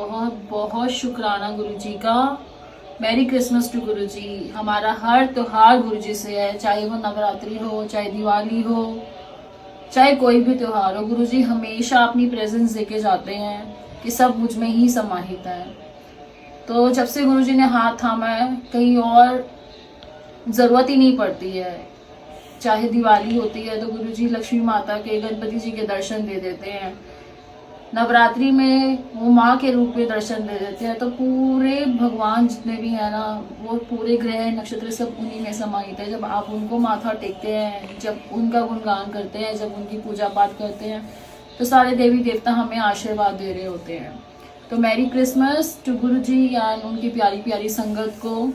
बहुत बहुत शुक्राना गुरु जी का। मैरी क्रिसमस टू गुरु जी। हमारा हर त्योहार गुरु जी से है, चाहे वो नवरात्रि हो, चाहे दिवाली हो, चाहे कोई भी त्योहार हो। गुरु जी हमेशा अपनी प्रेजेंस देके जाते हैं कि सब मुझ में ही समाहित है। तो जब से गुरु जी ने हाथ थामा है, कहीं और ज़रूरत ही नहीं पड़ती है। चाहे दिवाली होती है तो गुरु जी लक्ष्मी माता के, गणपति जी के दर्शन दे देते हैं। नवरात्रि में वो माँ के रूप में दर्शन दे देते हैं। तो पूरे भगवान जितने भी हैं ना, वो पूरे ग्रह नक्षत्र सब उन्हीं में समाहित है। जब आप उनको माथा टेकते हैं, जब उनका गुणगान करते हैं, जब उनकी पूजा पाठ करते हैं, तो सारे देवी देवता हमें आशीर्वाद दे रहे होते हैं। तो merry Christmas to Guru ji and उनकी प्यारी प्यारी संगत को।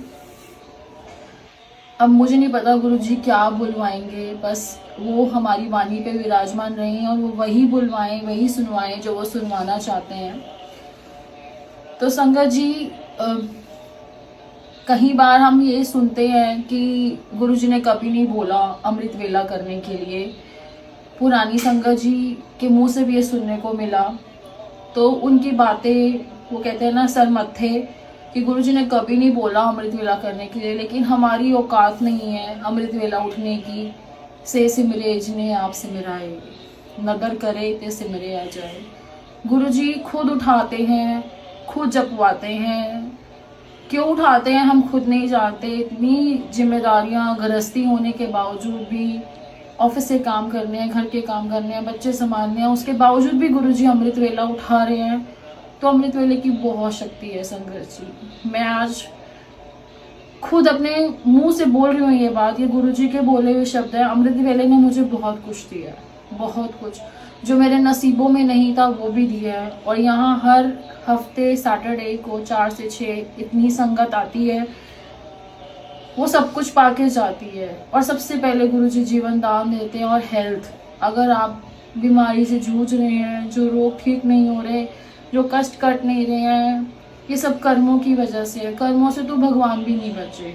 अब मुझे नहीं पता गुरु जी क्या बुलवाएंगे, बस वो हमारी वाणी पे विराजमान रहें और वो वही बुलवाएं, वही सुनवाएं जो वो सुनवाना चाहते हैं। तो संगत जी, कई बार हम ये सुनते हैं कि गुरु जी ने कभी नहीं बोला अमृत वेला करने के लिए। पुरानी संगत जी के मुंह से भी ये सुनने को मिला। तो उनकी बातें, वो कहते हैं ना सर मत्थे, कि गुरु जी ने कभी नहीं बोला अमृत वेला करने के लिए। लेकिन हमारी औकात नहीं है अमृत वेला उठने की। से सिमरे जिन्हें आप सिमराए, नदर करे ते सिमरे आ जाए। गुरु जी खुद उठाते हैं, खुद जपवाते हैं। क्यों उठाते हैं हम खुद नहीं जानते। इतनी जिम्मेदारियां गृहस्थी होने के बावजूद भी, ऑफिस से काम करने हैं, घर के काम करने हैं, बच्चे संभालने हैं, उसके बावजूद भी गुरु जी अमृत वेला उठा रहे हैं। तो अमृत वेले की बहुत शक्ति है संगत जी। मैं आज खुद अपने मुंह से बोल रही हूँ ये बात, ये गुरु जी के बोले हुए शब्द है। अमृत वेले ने मुझे बहुत कुछ दिया है, बहुत कुछ जो मेरे नसीबों में नहीं था वो भी दिया है। और यहाँ हर हफ्ते सैटरडे को 4 से 6 इतनी संगत आती है, वो सब कुछ पाके जाती है। और सबसे पहले गुरु जी जीवन दान देते हैं और हेल्थ। अगर आप बीमारी से जूझ रहे हैं, जो रोग ठीक नहीं हो रहे, जो कष्ट कट नहीं रहे हैं, ये सब कर्मों की वजह से है। कर्मों से तो भगवान भी नहीं बचे।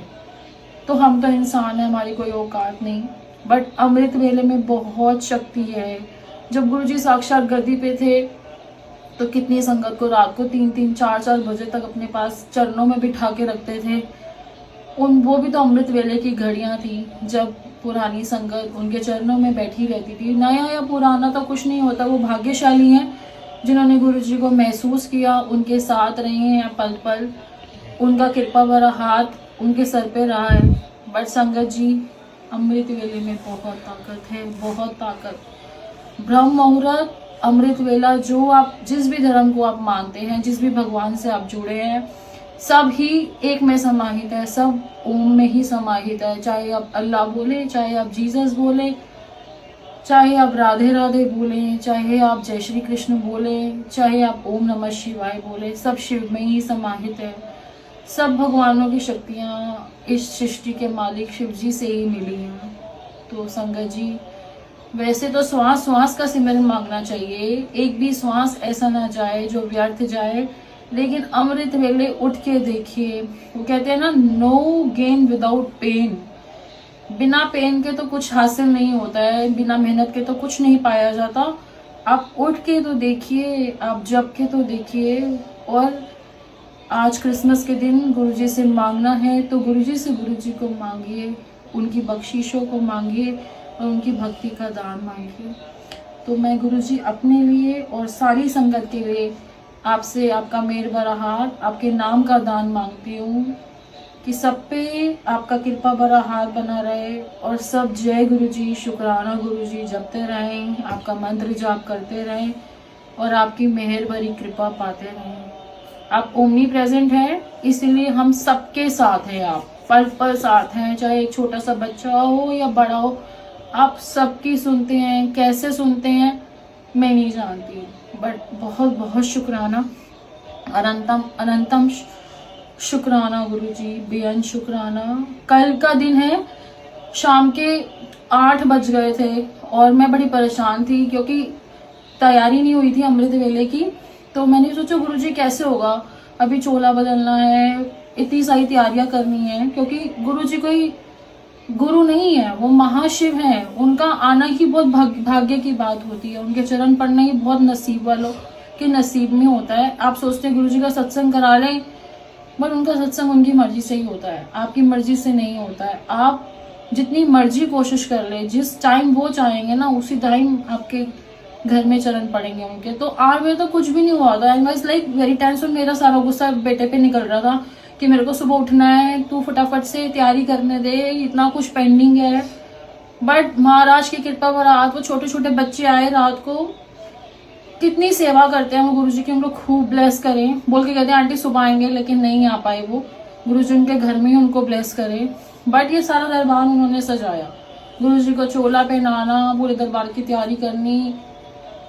तो हम तो इंसान है, हमारी कोई औकात नहीं। बट अमृत वेले में बहुत शक्ति है। जब गुरु जी साक्षात गद्दी पे थे तो कितनी संगत को रात को 3-3, 4-4 बजे तक अपने पास चरणों में बिठा के रखते थे। वो भी तो अमृत वेले की घड़ियां थी, जब पुरानी संगत उनके चरणों में बैठी रहती थी। नया या पुराना तो कुछ नहीं होता। वो भाग्यशाली हैं जिन्होंने गुरु जी को महसूस किया, उनके साथ रहे हैं पल पल। उनका कृपा भरा हाथ उनके सर पे रहा है। बट संगत जी, अमृत वेले में बहुत ताकत है, बहुत ताकत। ब्रह्म मुहूर्त, अमृत वेला, जो आप जिस भी धर्म को आप मानते हैं, जिस भी भगवान से आप जुड़े हैं, सब ही एक में समाहित है, सब ओम में ही समाहित है। चाहे आप अल्लाह बोले, चाहे आप जीसस बोले, चाहे आप राधे राधे बोले, चाहे आप जय श्री कृष्ण बोले, चाहे आप ओम नमः शिवाय बोले, सब शिव में ही समाहित है। सब भगवानों की शक्तियाँ इस सृष्टि के मालिक शिव जी से ही मिली हैं। तो संगत जी, वैसे तो श्वास श्वास का सिमरन मांगना चाहिए, एक भी श्वास ऐसा ना जाए जो व्यर्थ जाए। लेकिन अमृत वेले उठ के देखिए, वो कहते हैं ना, नो गेन विदाउट पेन। बिना पेन के तो कुछ हासिल नहीं होता है, बिना मेहनत के तो कुछ नहीं पाया जाता। आप उठ के तो देखिए, आप जप के तो देखिए। और आज क्रिसमस के दिन गुरुजी से मांगना है तो गुरुजी से गुरुजी को मांगिए, उनकी बख्शिशों को मांगिए और उनकी भक्ति का दान मांगिए। तो मैं गुरुजी अपने लिए और सारी संगत के लिए आपसे आपका मेहर भरा हाथ, आपके नाम का दान मांगती हूँ कि सब पे आपका कृपा भरा हाथ बना रहे और सब जय गुरुजी, शुक्राना गुरुजी जपते रहें, आपका मंत्र जाप करते रहें और आपकी मेहर भरी कृपा पाते रहें। आप ओमनी प्रेजेंट हैं, इसलिए हम सबके साथ हैं। आप पल पल साथ हैं, चाहे एक छोटा सा बच्चा हो या बड़ा हो, आप सबकी सुनते हैं। कैसे सुनते हैं मैं नहीं जानती, बट बहुत बहुत शुक्राना, अनंतम अनंतम शुक्राना गुरुजी, बेअंत शुक्राना। कल का दिन है, शाम के 8 बज गए थे और मैं बड़ी परेशान थी क्योंकि तैयारी नहीं हुई थी अमृत वेले की। तो मैंने सोचा गुरुजी कैसे होगा, अभी चोला बदलना है, इतनी सारी तैयारियां करनी है। क्योंकि गुरुजी कोई गुरु नहीं है, वो महाशिव हैं। उनका आना ही बहुत भाग्य की बात होती है, उनके चरण पड़ना ही बहुत नसीब वालों सबके नसीब में होता है। आप सोचते हैं गुरुजी का सत्संग करा लें, बट उनका सत्संग उनकी मर्जी से ही होता है, आपकी मर्जी से नहीं होता है। आप जितनी मर्जी कोशिश कर ले, जिस टाइम वो चाहेंगे ना उसी टाइम आपके घर में चरण पड़ेंगे उनके। तो 8 बजे तो कुछ भी नहीं हुआ था। And was like very tension, मेरा सारा गुस्सा बेटे पे निकल रहा था कि मेरे को सुबह उठना है, तू फटाफट से तैयारी करने दे, इतना कुछ पेंडिंग है। बट महाराज की कृपा बरात, वो छोटे छोटे बच्चे आए रात को, कितनी सेवा करते हैं वो गुरुजी की, हम लोग खूब ब्लेस करें। बोल के कहते हैं आंटी सुबह आएंगे, लेकिन नहीं आ पाए वो। गुरुजी उनके घर में ही उनको ब्लेस करें। बट ये सारा दरबार उन्होंने सजाया, गुरुजी को चोला पहनाना, पूरे दरबार की तैयारी करनी,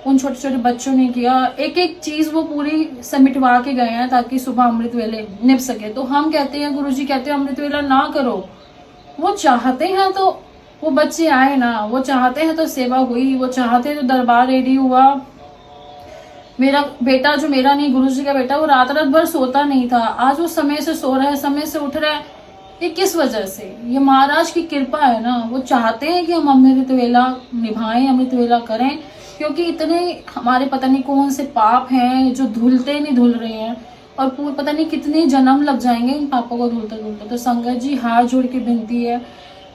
उन छोटे छोटे बच्चों ने किया। एक एक चीज वो पूरी समिटवा के गए हैं ताकि सुबह अमृत वेले निभ सके। तो हम कहते हैं, गुरुजी कहते हैं अमृत वेला ना करो, वो चाहते हैं तो वो बच्चे आए ना, वो चाहते हैं तो सेवा हुई, वो चाहते हैं तो दरबार रेडी हुआ। मेरा बेटा, जो मेरा नहीं गुरुजी का बेटा, वो रात रात भर सोता नहीं था, आज वो समय से सो रहा है, समय से उठ रहा है। ये किस वजह से? ये महाराज की कृपा है ना। वो चाहते हैं कि हम अमृत वेला निभाएं, अमृत वेला करें, क्योंकि इतने हमारे पता नहीं कौन से पाप हैं जो धुलते नहीं धुल रहे हैं, और पता नहीं कितने जन्म लग जाएंगे इन पापों को धुलते धुलते। तो संगत जी हाथ जोड़ के विनती है,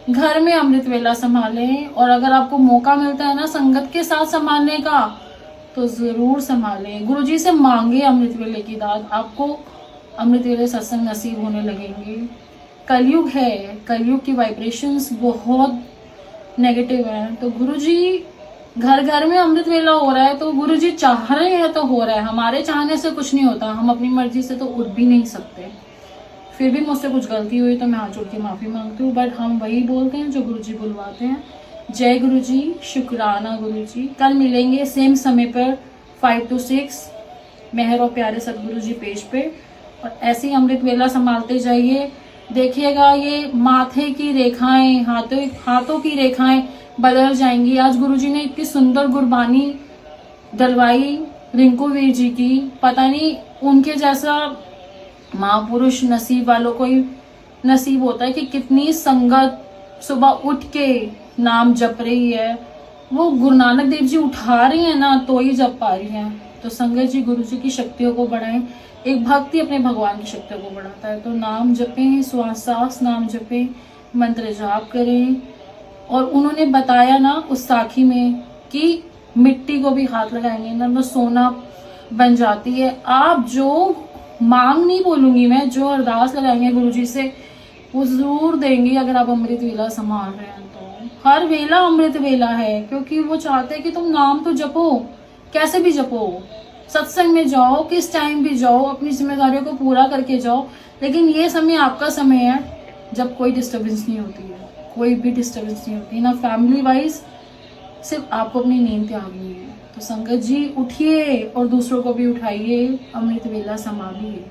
घर में अमृत वेला संभालें, और अगर आपको मौका मिलता है ना संगत के साथ संभालने का तो जरूर संभालें। गुरुजी से मांगे अमृत वेले की दात, आपको अमृत वेले सत्संग नसीब होने लगेंगे। कलयुग है, कलयुग की वाइब्रेशंस बहुत नेगेटिव है। तो गुरुजी घर घर में अमृत वेला हो रहा है, तो गुरुजी चाह रहे हैं तो हो रहा है। हमारे चाहने से कुछ नहीं होता, हम अपनी मर्जी से तो उठ भी नहीं सकते। फिर भी मुझसे कुछ गलती हुई तो मैं हाथ जोड़ के माफी मांगती हूँ, बट हम वही बोलते हैं जो गुरुजी बुलवाते हैं। जय गुरुजी, शुक्राना गुरुजी। कल मिलेंगे सेम समय पर 5 to 6 मेहर और प्यारे सतगुरु जी पेज पे, और ऐसे ही अमृत वेला संभालते जाइए। देखिएगा ये माथे की रेखाएं, हाथों की रेखाएं बदल जाएंगी। आज गुरुजी ने इतनी सुंदर गुरबानी डलवाई रिंकू वीर जी की, पता नहीं उनके जैसा महापुरुष नसीब वालों को ही नसीब होता है कि कितनी संगत सुबह उठ के नाम जप रही है। वो गुरु नानक देव जी उठा रही है ना तो ही जप पा रही है। तो संगत जी गुरु जी की शक्तियों को बढ़ाएं। एक भक्ति अपने भगवान की शक्तियों को बढ़ाता है। तो नाम जपें, श्वास नाम जपें, मंत्र जाप करें। और उन्होंने बताया ना उस साखी में कि मिट्टी को भी हाथ लगाएंगे ना तो सोना बन जाती है। आप जो मांग नहीं बोलूंगी मैं, जो अरदास लगाएंगे गुरुजी से वो जरूर देंगे, अगर आप अमृत वेला संभाल रहे हैं तो। हर वेला अमृत वेला है, क्योंकि वो चाहते हैं कि तुम नाम तो जपो, कैसे भी जपो, सत्संग में जाओ, किस टाइम भी जाओ, अपनी जिम्मेदारियों को पूरा करके जाओ। लेकिन ये समय आपका समय है जब कोई डिस्टर्बेंस नहीं होती है, कोई भी डिस्टर्बेंस नहीं होती ना फैमिली वाइज, सिर्फ आपको अपनी नींद त्यागनी है। तो संगत जी उठिए और दूसरों को भी उठाइए, अमृत वेला संभालिए।